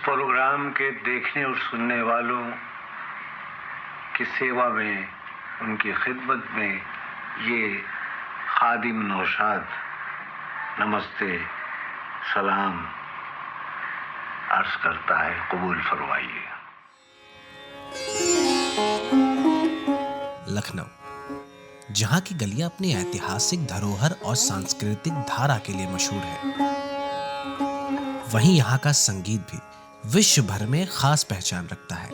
Programme के देखने और सुनने वालों की सेवा में, उनकी खिदमत में ये खादिम नौशाद नमस्ते सलाम अर्ज करता है। कबूल फरमाइए। लखनऊ, जहाँ की गलियां अपनी ऐतिहासिक धरोहर और सांस्कृतिक धारा के लिए मशहूर है, वहीं यहाँ का संगीत भी विश्व भर में खास पहचान रखता है।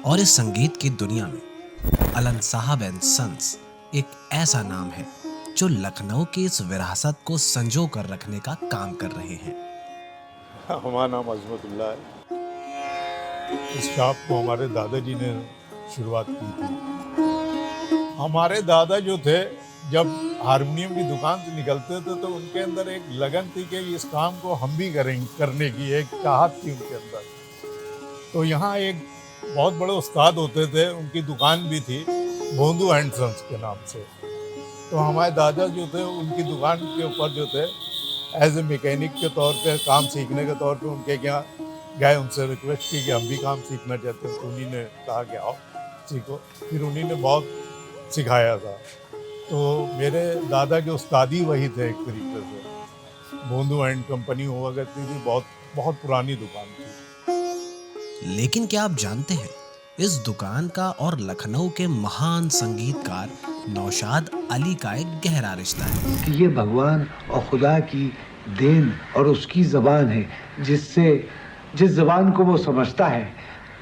और इस संगीत की दुनिया में अलन साहब एंड सन्स एक ऐसा नाम है जो लखनऊ की इस विरासत को संजो कर रखने का काम कर रहे हैं। हमारा नाम अजमतुल्लाह है। इस शॉप को हमारे दादाजी ने शुरुआत की थी। हमारे दादा जो थे, जब हारमोनियम की दुकान से निकलते थे तो उनके अंदर एक लगन थी कि इस काम को हम भी करेंगे, करने की एक चाहत थी उनके अंदर। तो यहाँ एक बहुत बड़े उस्ताद होते थे, उनकी दुकान भी थी भोंदू एंड सन्स के नाम से। तो हमारे दादा जो थे उनकी दुकान के ऊपर जो थे एज ए मैकेनिक के तौर पे, काम सीखने के तौर पे उनके यहाँ गए, उनसे रिक्वेस्ट की कि हम भी काम सीखना चाहते हैं। तो उन्हीं ने कहा कि आओ सीखो। फिर उन्हीं ने बहुत सिखाया था। तो मेरे दादा के उस्तादी वही थे एक तरीके से। भोंदू एंड कंपनी हुआ करती थी, बहुत बहुत पुरानी दुकान थी। लेकिन क्या आप जानते हैं, इस दुकान का और लखनऊ के महान संगीतकार नौशाद अली का एक गहरा रिश्ता है कि ये भगवान और खुदा की देन और उसकी ज़बान है, जिस ज़बान को वो समझता है।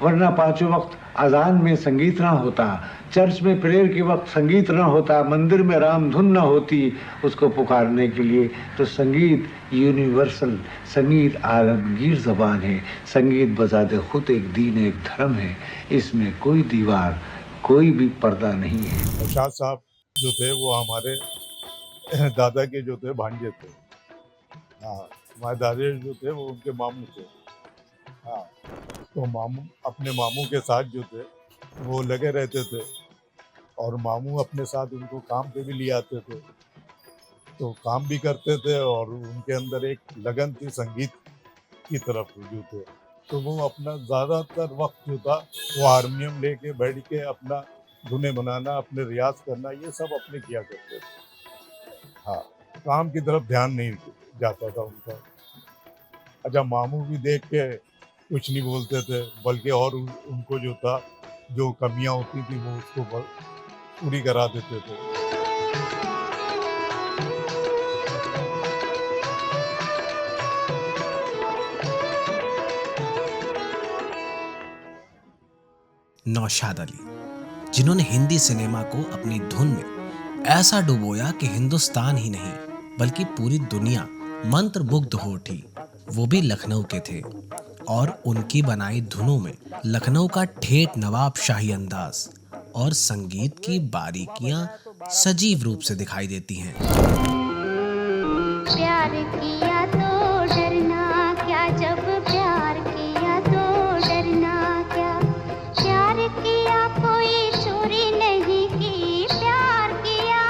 वरना पांचों वक्त अजान में संगीत ना होता, चर्च में प्रेयर के वक्त संगीत ना होता, मंदिर में राम धुन ना होती उसको पुकारने के लिए। तो संगीत यूनिवर्सल, संगीत आलमगीर ज़बान है। संगीत बजाते खुद एक दीन, एक धर्म है। इसमें कोई दीवार, कोई भी पर्दा नहीं है। नौशाद साहब जो थे वो हमारे दादा के जो थे भांजे थे। हाँ, हमारे दादा जो थे वो उनके मामू थे। हाँ, तो मामू अपने मामू के साथ जो थे वो लगे रहते थे, और मामू अपने साथ उनको काम पे भी ले आते थे। तो काम भी करते थे और उनके अंदर एक लगन थी संगीत की तरफ जो थे। तो वो अपना ज़्यादातर वक्त जो था वो हारमोनियम लेके बैठ के अपना धुनें बनाना, अपने रियाज करना, ये सब अपने किया करते थे। हाँ, काम की तरफ ध्यान नहीं जाता था उनका। अच्छा, मामू भी देख के कुछ नहीं बोलते थे, बल्कि और उनको जो था, जो कमियां होती थी वो उसको पूरी करा देते थे। नौशाद अली, जिन्होंने हिंदी सिनेमा को अपनी धुन में ऐसा डुबोया कि हिंदुस्तान ही नहीं बल्कि पूरी दुनिया मंत्रमुग्ध हो उठी, वो भी लखनऊ के थे। और उनकी बनाई धुनों में लखनऊ का ठेठ नवाब शाही अंदाज और संगीत की बारीकियां सजीव रूप से दिखाई देती हैं। प्यार किया तो डरना क्या, जब प्यार किया तो डरना क्या। प्यार किया कोई चोरी नहीं की, प्यार किया।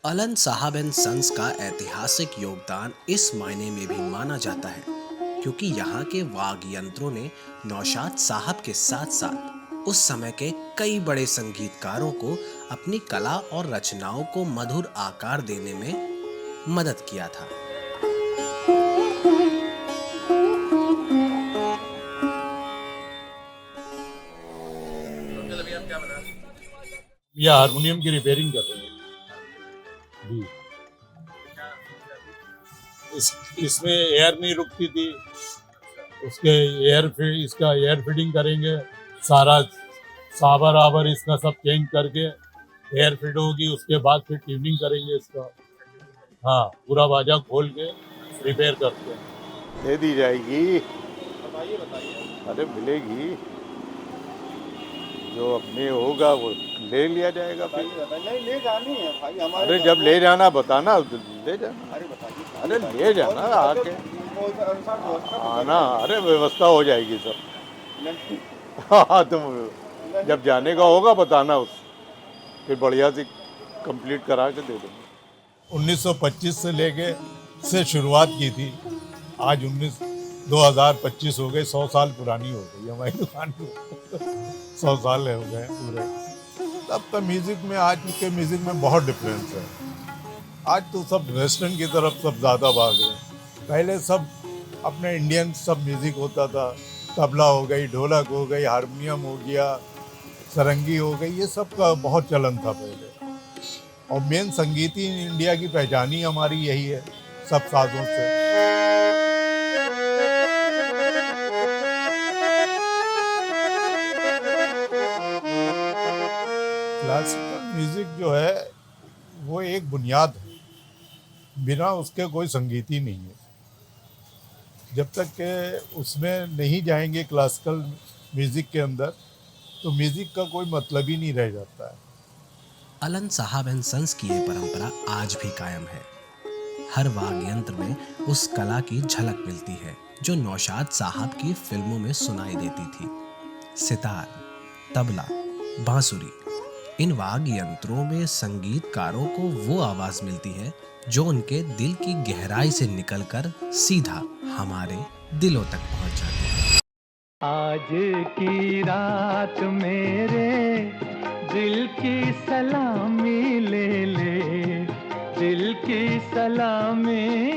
अलन साहब एंड सन्स का ऐतिहासिक योगदान इस मायने में भी माना जाता है क्योंकि यहाँ के वाद्य यंत्रों ने नौशाद साहब के साथ साथ उस समय के कई बड़े संगीतकारों को अपनी कला और रचनाओं को मधुर आकार देने में मदद किया था। यह हारमोनियम की रिपेयरिंग कर रहे हैं जी। इसमें एयर नहीं रुकती थी, उसके इसका एयर फिटिंग करेंगे, सारा साबर आबर इसका सब चेंज करके एयर फिट होगी, उसके बाद फिर ट्यूनिंग करेंगे इसका। हाँ, पूरा बाजा खोल के रिपेयर करते हैं। दे दी जाएगी। बताइए। अरे मिलेगी, जो अपने होगा वो ले लिया जाएगा। नहीं, ले जानी है भाई हमारे। अरे जब ले जाना बताना, ले जाना। अरे बताइए। अरे ले जाना आके आना। अरे व्यवस्था हो जाएगी सब। हाँ, तुम जब जाने का होगा बताना, उस फिर बढ़िया से कंप्लीट करा के दे देंगे। 1925 से लेके शुरुआत की थी आज 2025 हो गए, 100 साल पुरानी हो गई हमारी दुकान को 100 साल हो गए पूरे। तब तो म्यूज़िक में, आज के म्यूज़िक में बहुत डिफरेंस है। आज तो सब वेस्टर्न की तरफ सब ज़्यादा भाग रहे हैं। पहले सब अपने इंडियन सब म्यूज़िक होता था, तबला हो गई, ढोलक हो गई, हारमोनियम हो गया, सरंगी हो गई, ये सब का बहुत चलन था पहले। और मेन संगीत ही इंडिया की पहचान ही हमारी यही है, सब साजों से। क्लासिकल म्यूज़िक जो है वो एक बुनियाद है, बिना उसके कोई संगीत ही नहीं है। जब तक के उसमें नहीं जाएंगे क्लासिकल म्यूज़िक के अंदर, तो म्यूज़िक का कोई मतलब ही नहीं रह जाता है। अलन साहब एंड सन्स की ये परंपरा आज भी कायम है। हर वाद्य यंत्र में उस कला की झलक मिलती है जो नौशाद साहब की फिल्मों में सुनाई देती थी। सितार, तबला, बांसुरी, इन वाद्य यंत्रों में संगीतकारों को वो आवाज मिलती है जो उनके दिल की गहराई से निकलकर सीधा हमारे दिलों तक पहुंच जाती है। आज की रात मेरे दिल की सलामी ले ले, दिल की सलामी